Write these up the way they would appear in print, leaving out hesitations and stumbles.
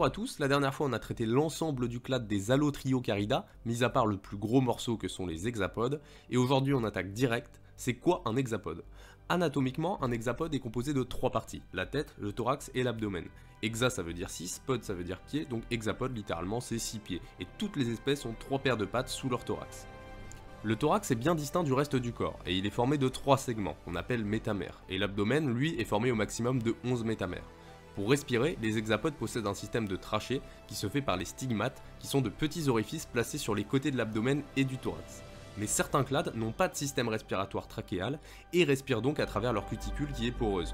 Bonjour à tous, la dernière fois on a traité l'ensemble du clade des Allotriocariida, mis à part le plus gros morceau que sont les hexapodes, et aujourd'hui on attaque direct. C'est quoi un hexapode? Anatomiquement, un hexapode est composé de 3 parties, la tête, le thorax et l'abdomen. Hexa ça veut dire 6, pod ça veut dire pied, donc hexapode littéralement c'est 6 pieds, et toutes les espèces ont 3 paires de pattes sous leur thorax. Le thorax est bien distinct du reste du corps, et il est formé de 3 segments, qu'on appelle métamères, et l'abdomen, lui, est formé au maximum de 11 métamères. Pour respirer, les hexapodes possèdent un système de trachée qui se fait par les stigmates, qui sont de petits orifices placés sur les côtés de l'abdomen et du thorax. Mais certains clades n'ont pas de système respiratoire trachéal et respirent donc à travers leur cuticule qui est poreuse.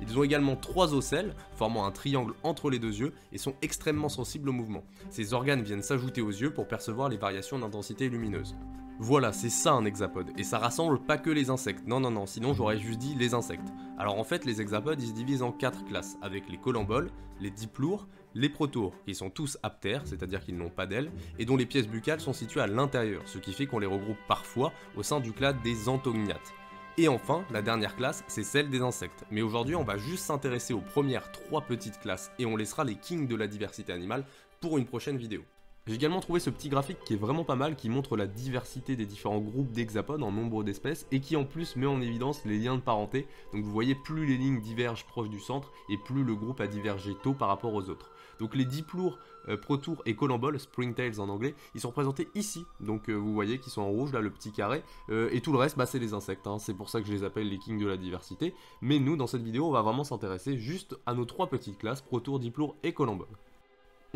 Ils ont également 3 ocelles, formant un triangle entre les 2 yeux, et sont extrêmement sensibles au mouvement. Ces organes viennent s'ajouter aux yeux pour percevoir les variations d'intensité lumineuse. Voilà, c'est ça un hexapode, et ça rassemble pas que les insectes, non, sinon j'aurais juste dit les insectes. Alors en fait, les hexapodes ils se divisent en 4 classes, avec les colamboles, les diploures, les protoures, qui sont tous aptères, c'est-à-dire qu'ils n'ont pas d'ailes, et dont les pièces buccales sont situées à l'intérieur, ce qui fait qu'on les regroupe parfois au sein du clade des antognates. Et enfin, la dernière classe, c'est celle des insectes. Mais aujourd'hui, on va juste s'intéresser aux premières 3 petites classes, et on laissera les kings de la diversité animale pour une prochaine vidéo. J'ai également trouvé ce petit graphique qui est vraiment pas mal, qui montre la diversité des différents groupes d'hexapodes en nombre d'espèces, et qui en plus met en évidence les liens de parenté. Donc vous voyez, plus les lignes divergent proches du centre, et plus le groupe a divergé tôt par rapport aux autres. Donc les diploures, protoures et colamboles, springtails en anglais, ils sont représentés ici, donc vous voyez qu'ils sont en rouge là, le petit carré, et tout le reste c'est les insectes, hein. C'est pour ça que je les appelle les kings de la diversité, mais nous dans cette vidéo on va vraiment s'intéresser juste à nos 3 petites classes, protoures, diploures et colamboles.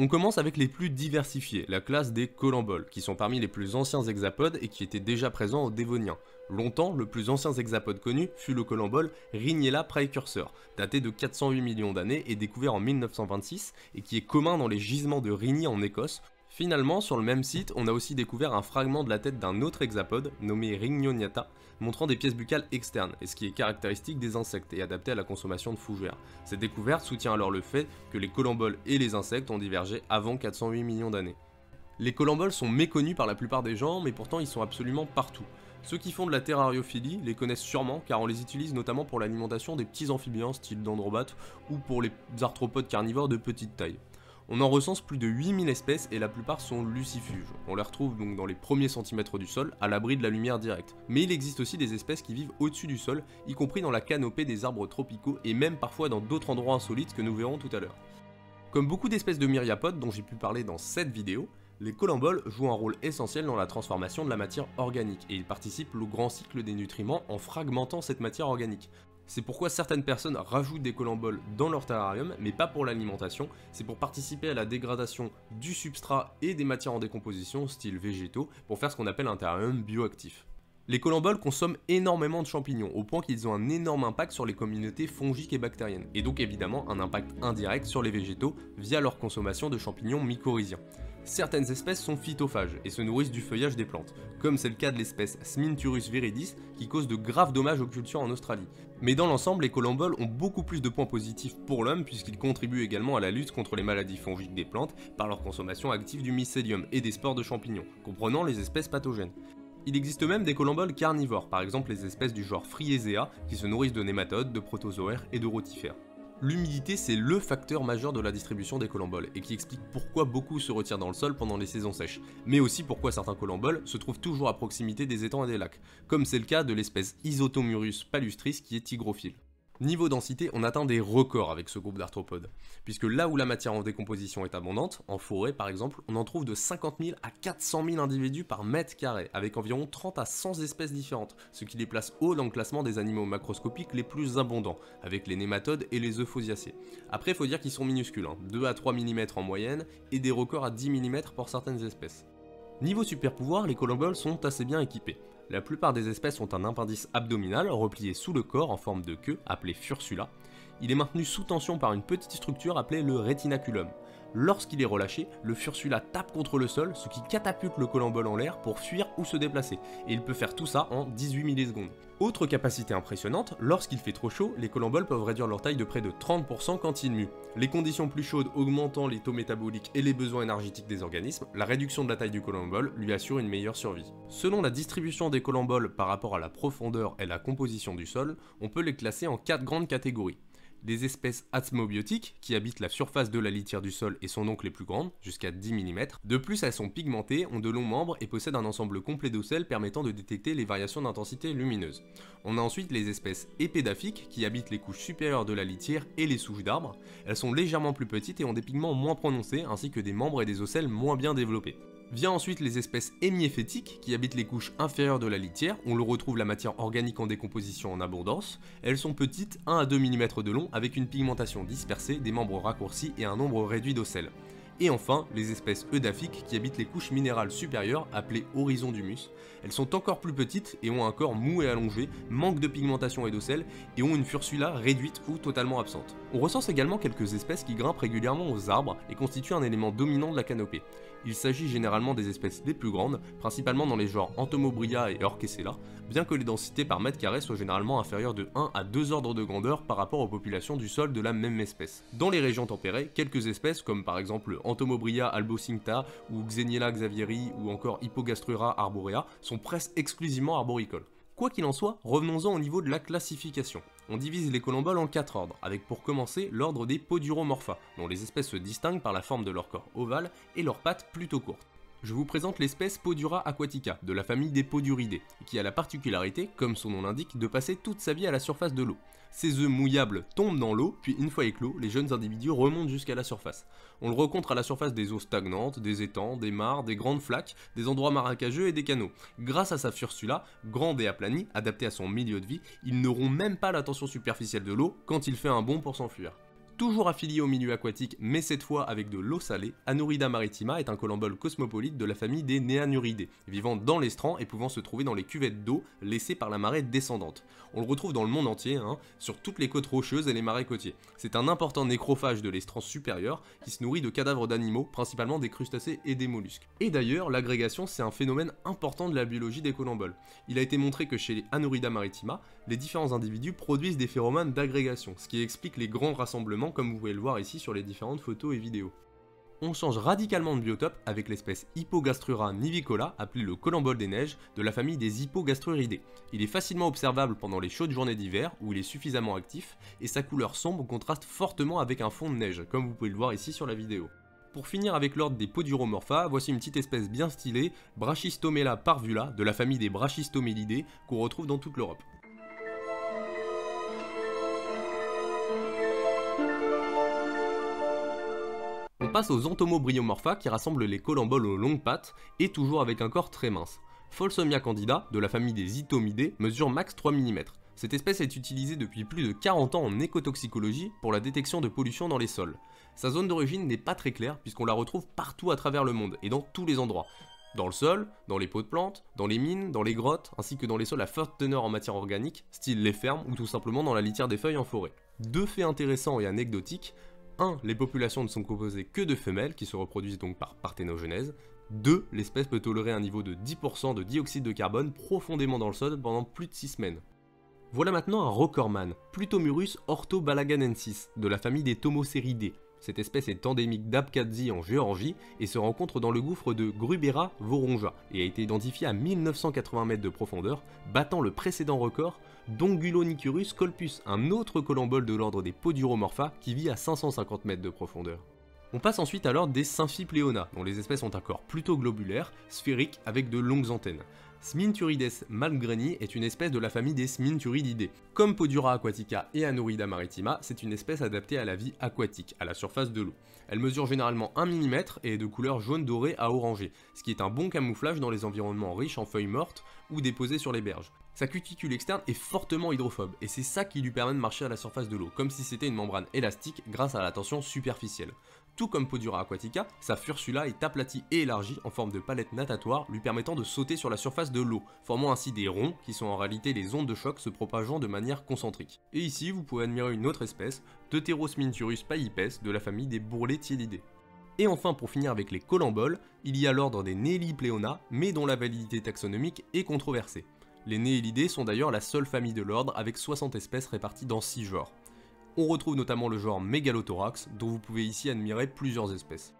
On commence avec les plus diversifiés, la classe des colamboles, qui sont parmi les plus anciens hexapodes et qui étaient déjà présents au Dévonien. Longtemps, le plus ancien hexapode connu fut le colambole Rhignella praecursor, daté de 408 millions d'années et découvert en 1926, et qui est commun dans les gisements de Rhynie en Écosse. Finalement, sur le même site, on a aussi découvert un fragment de la tête d'un autre hexapode, nommé Rhignognatha, montrant des pièces buccales externes, et ce qui est caractéristique des insectes et adapté à la consommation de fougères. Cette découverte soutient alors le fait que les colamboles et les insectes ont divergé avant 408 millions d'années. Les colamboles sont méconnus par la plupart des gens, mais pourtant ils sont absolument partout. Ceux qui font de la terrariophilie les connaissent sûrement car on les utilise notamment pour l'alimentation des petits amphibiens style dendrobates ou pour les arthropodes carnivores de petite taille. On en recense plus de 8000 espèces et la plupart sont lucifuges. On les retrouve donc dans les premiers centimètres du sol, à l'abri de la lumière directe. Mais il existe aussi des espèces qui vivent au-dessus du sol, y compris dans la canopée des arbres tropicaux et même parfois dans d'autres endroits insolites que nous verrons tout à l'heure. Comme beaucoup d'espèces de myriapodes dont j'ai pu parler dans cette vidéo, les colamboles jouent un rôle essentiel dans la transformation de la matière organique et ils participent au grand cycle des nutriments en fragmentant cette matière organique. C'est pourquoi certaines personnes rajoutent des colamboles dans leur terrarium, mais pas pour l'alimentation, c'est pour participer à la dégradation du substrat et des matières en décomposition, style végétaux, pour faire ce qu'on appelle un terrarium bioactif. Les colamboles consomment énormément de champignons, au point qu'ils ont un énorme impact sur les communautés fongiques et bactériennes, et donc évidemment un impact indirect sur les végétaux via leur consommation de champignons mycorhiziens. Certaines espèces sont phytophages et se nourrissent du feuillage des plantes, comme c'est le cas de l'espèce Sminturus viridis qui cause de graves dommages aux cultures en Australie. Mais dans l'ensemble, les colamboles ont beaucoup plus de points positifs pour l'homme puisqu'ils contribuent également à la lutte contre les maladies fongiques des plantes par leur consommation active du mycélium et des spores de champignons, comprenant les espèces pathogènes. Il existe même des colamboles carnivores, par exemple les espèces du genre Friesea qui se nourrissent de nématodes, de protozoaires et de rotifères. L'humidité, c'est le facteur majeur de la distribution des colamboles et qui explique pourquoi beaucoup se retirent dans le sol pendant les saisons sèches, mais aussi pourquoi certains colamboles se trouvent toujours à proximité des étangs et des lacs, comme c'est le cas de l'espèce Isotomurus palustris qui est hygrophile. Niveau densité, on atteint des records avec ce groupe d'arthropodes, puisque là où la matière en décomposition est abondante, en forêt par exemple, on en trouve de 50 000 à 400 000 individus par mètre carré, avec environ 30 à 100 espèces différentes, ce qui les place haut dans le classement des animaux macroscopiques les plus abondants, avec les nématodes et les euphausiacées. Après, il faut dire qu'ils sont minuscules, 2 à 3 mm en moyenne, et des records à 10 mm pour certaines espèces. Niveau super pouvoir, les colamboles sont assez bien équipés. La plupart des espèces ont un appendice abdominal replié sous le corps en forme de queue, appelé fursula. Il est maintenu sous tension par une petite structure appelée le rétinaculum. Lorsqu'il est relâché, le fursula tape contre le sol, ce qui catapulte le colambole en l'air pour fuir ou se déplacer, et il peut faire tout ça en 18 millisecondes. Autre capacité impressionnante, lorsqu'il fait trop chaud, les colamboles peuvent réduire leur taille de près de 30% quand ils muent. Les conditions plus chaudes augmentant les taux métaboliques et les besoins énergétiques des organismes, la réduction de la taille du colambole lui assure une meilleure survie. Selon la distribution des colamboles par rapport à la profondeur et la composition du sol, on peut les classer en 4 grandes catégories. Les espèces athmobiotiques, qui habitent la surface de la litière du sol et sont donc les plus grandes, jusqu'à 10 mm. De plus, elles sont pigmentées, ont de longs membres et possèdent un ensemble complet d'ocelles permettant de détecter les variations d'intensité lumineuse. On a ensuite les espèces épédaphiques, qui habitent les couches supérieures de la litière et les souches d'arbres. Elles sont légèrement plus petites et ont des pigments moins prononcés, ainsi que des membres et des ocelles moins bien développés. Vient ensuite les espèces hémiéphétiques qui habitent les couches inférieures de la litière, on le retrouve la matière organique en décomposition en abondance. Elles sont petites, 1 à 2 mm de long, avec une pigmentation dispersée, des membres raccourcis et un nombre réduit d'ocelles. Et enfin, les espèces eudaphiques qui habitent les couches minérales supérieures, appelées horizon d'humus. Elles sont encore plus petites et ont un corps mou et allongé, manquent de pigmentation et d'ocelles, et ont une fursula réduite ou totalement absente. On recense également quelques espèces qui grimpent régulièrement aux arbres et constituent un élément dominant de la canopée. Il s'agit généralement des espèces les plus grandes, principalement dans les genres Entomobria et Orchesella, bien que les densités par mètre carré soient généralement inférieures de 1 à 2 ordres de grandeur par rapport aux populations du sol de la même espèce. Dans les régions tempérées, quelques espèces comme par exemple Entomobria albocincta ou Xeniella xavieri ou encore Hippogastrura arborea sont presque exclusivement arboricoles. Quoi qu'il en soit, revenons-en au niveau de la classification. On divise les collemboles en 4 ordres, avec pour commencer l'ordre des Poduromorpha, dont les espèces se distinguent par la forme de leur corps ovale et leurs pattes plutôt courtes. Je vous présente l'espèce Podura aquatica, de la famille des Poduridés, qui a la particularité, comme son nom l'indique, de passer toute sa vie à la surface de l'eau. Ses œufs mouillables tombent dans l'eau, puis une fois éclos, les jeunes individus remontent jusqu'à la surface. On le rencontre à la surface des eaux stagnantes, des étangs, des mares, des grandes flaques, des endroits marécageux et des canaux. Grâce à sa fursula, grande et aplanie, adaptée à son milieu de vie, ils n'auront même pas la tension superficielle de l'eau quand il fait un bond pour s'enfuir. Toujours affilié au milieu aquatique, mais cette fois avec de l'eau salée, Anurida maritima est un colombole cosmopolite de la famille des Neanuridés, vivant dans l'estran et pouvant se trouver dans les cuvettes d'eau laissées par la marée descendante. On le retrouve dans le monde entier, sur toutes les côtes rocheuses et les marais côtiers. C'est un important nécrophage de l'estran supérieur qui se nourrit de cadavres d'animaux, principalement des crustacés et des mollusques. Et d'ailleurs, l'agrégation c'est un phénomène important de la biologie des colomboles. Il a été montré que chez les Anurida maritima, les différents individus produisent des phéromones d'agrégation, ce qui explique les grands rassemblements comme vous pouvez le voir ici sur les différentes photos et vidéos. On change radicalement de biotope avec l'espèce Hippogastrura nivicola, appelée le colombole des neiges, de la famille des Hippogastruridés. Il est facilement observable pendant les chaudes journées d'hiver, où il est suffisamment actif, et sa couleur sombre contraste fortement avec un fond de neige, comme vous pouvez le voir ici sur la vidéo. Pour finir avec l'ordre des Poduromorpha, voici une petite espèce bien stylée, Brachistomela parvula, de la famille des Brachistomélidés, qu'on retrouve dans toute l'Europe. On passe aux Entomobriomorpha qui rassemblent les collemboles aux longues pattes et toujours avec un corps très mince. Folsomia candida, de la famille des Itomidés, mesure max 3 mm. Cette espèce est utilisée depuis plus de 40 ans en écotoxicologie pour la détection de pollution dans les sols. Sa zone d'origine n'est pas très claire puisqu'on la retrouve partout à travers le monde et dans tous les endroits. Dans le sol, dans les pots de plantes, dans les mines, dans les grottes, ainsi que dans les sols à forte teneur en matière organique, style les fermes ou tout simplement dans la litière des feuilles en forêt. Deux faits intéressants et anecdotiques. 1. Les populations ne sont composées que de femelles qui se reproduisent donc par parthénogenèse. 2. L'espèce peut tolérer un niveau de 10% de dioxyde de carbone profondément dans le sol pendant plus de 6 semaines. Voilà maintenant un recordman, Plutomurus orthobalaganensis, de la famille des Tomoceridae. Cette espèce est endémique d'Abkhazie en Géorgie et se rencontre dans le gouffre de Grubera Voronja et a été identifiée à 1980 mètres de profondeur, battant le précédent record d'Ongulonicurus colpus, un autre colombole de l'ordre des Poduromorpha qui vit à 550 mètres de profondeur. On passe ensuite à l'ordre des Symphipléona, dont les espèces ont un corps plutôt globulaire, sphérique avec de longues antennes. Sminturides malgreni est une espèce de la famille des Sminturididae. Comme Podura aquatica et Anurida maritima, c'est une espèce adaptée à la vie aquatique, à la surface de l'eau. Elle mesure généralement 1 mm et est de couleur jaune doré à orangé, ce qui est un bon camouflage dans les environnements riches en feuilles mortes ou déposées sur les berges. Sa cuticule externe est fortement hydrophobe, et c'est ça qui lui permet de marcher à la surface de l'eau, comme si c'était une membrane élastique grâce à la tension superficielle. Tout comme Podura aquatica, sa fursula est aplatie et élargie en forme de palette natatoire lui permettant de sauter sur la surface de l'eau, formant ainsi des ronds qui sont en réalité les ondes de choc se propageant de manière concentrique. Et ici vous pouvez admirer une autre espèce, Deuterosminturus paipes de la famille des Bourreletiellidae. Et enfin pour finir avec les colemboles, il y a l'ordre des Neellipleona, mais dont la validité taxonomique est controversée. Les Neellidés sont d'ailleurs la seule famille de l'ordre avec 60 espèces réparties dans 6 genres. On retrouve notamment le genre Mégalothorax, dont vous pouvez ici admirer plusieurs espèces.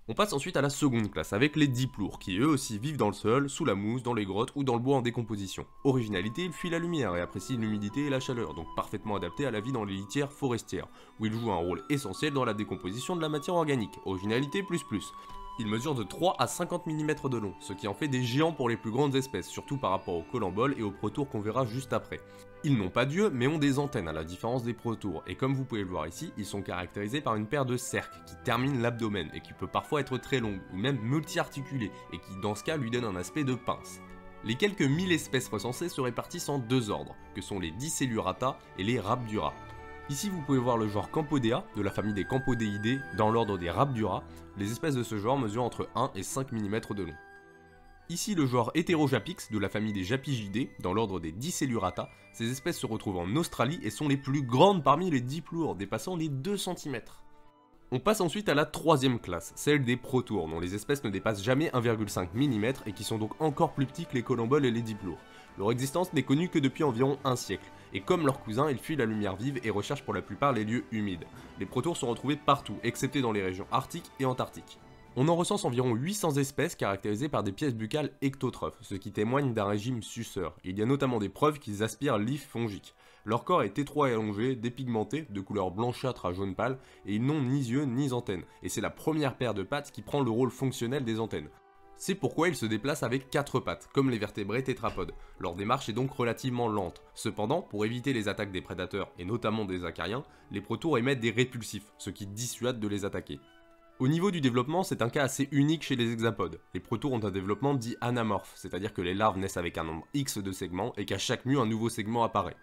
On passe ensuite à la seconde classe avec les diplours, qui eux aussi vivent dans le sol, sous la mousse, dans les grottes ou dans le bois en décomposition. Originalité, ils fuient la lumière et apprécient l'humidité et la chaleur, donc parfaitement adaptés à la vie dans les litières forestières, où ils jouent un rôle essentiel dans la décomposition de la matière organique. Originalité plus plus. Ils mesurent de 3 à 50 mm de long, ce qui en fait des géants pour les plus grandes espèces, surtout par rapport aux colamboles et aux protours qu'on verra juste après. Ils n'ont pas d'yeux, mais ont des antennes à la différence des protours, et comme vous pouvez le voir ici, ils sont caractérisés par une paire de cerques qui terminent l'abdomen, et qui peut parfois être très longue, ou même multi-articulée, et qui dans ce cas lui donne un aspect de pince. Les quelques 1000 espèces recensées se répartissent en deux ordres, que sont les Dicellurata et les Rhabdura. Ici vous pouvez voir le genre Campodea, de la famille des Campodeidae, dans l'ordre des Rhabdura. Les espèces de ce genre mesurent entre 1 et 5 mm de long. Ici le genre Heterojapix, de la famille des Japigidae, dans l'ordre des Dicellurata. Ces espèces se retrouvent en Australie et sont les plus grandes parmi les diplours, dépassant les 2 cm. On passe ensuite à la troisième classe, celle des protours, dont les espèces ne dépassent jamais 1,5 mm et qui sont donc encore plus petits que les colamboles et les diplours. Leur existence n'est connue que depuis environ un siècle, et comme leurs cousins, ils fuient la lumière vive et recherchent pour la plupart les lieux humides. Les protours sont retrouvés partout, excepté dans les régions arctiques et antarctiques. On en recense environ 800 espèces caractérisées par des pièces buccales ectotrophes, ce qui témoigne d'un régime suceur. Il y a notamment des preuves qu'ils aspirent l'if fongique. Leur corps est étroit et allongé, dépigmenté, de couleur blanchâtre à jaune pâle, et ils n'ont ni yeux ni antennes, et c'est la première paire de pattes qui prend le rôle fonctionnel des antennes. C'est pourquoi ils se déplacent avec 4 pattes, comme les vertébrés tétrapodes. Leur démarche est donc relativement lente. Cependant, pour éviter les attaques des prédateurs, et notamment des acariens, les protours émettent des répulsifs, ce qui dissuade de les attaquer. Au niveau du développement, c'est un cas assez unique chez les hexapodes. Les protours ont un développement dit anamorphe, c'est-à-dire que les larves naissent avec un nombre X de segments et qu'à chaque mue un nouveau segment apparaît.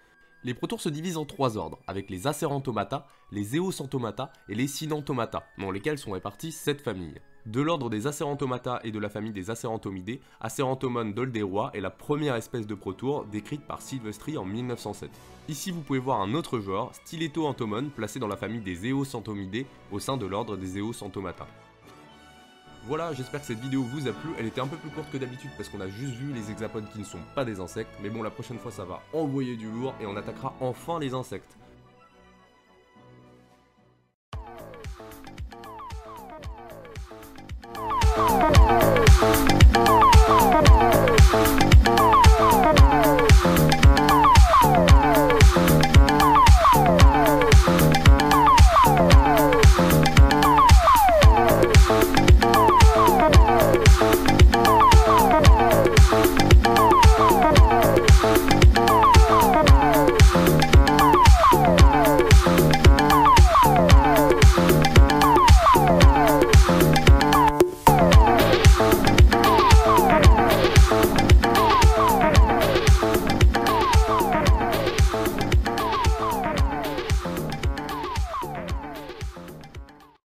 Les protours se divisent en 3 ordres, avec les Acerantomata, les Eocentomata et les Synantomata, dans lesquels sont réparties 7 familles. De l'ordre des Acerantomata et de la famille des Acerantomidés, Acerantomon dolderoy est la première espèce de protour décrite par Silvestri en 1907. Ici vous pouvez voir un autre genre, Stilettoentomon, placé dans la famille des Eocentomidés au sein de l'ordre des Eocentomata. Voilà, j'espère que cette vidéo vous a plu, elle était un peu plus courte que d'habitude parce qu'on a juste vu les hexapodes qui ne sont pas des insectes, mais bon la prochaine fois ça va envoyer du lourd et on attaquera enfin les insectes.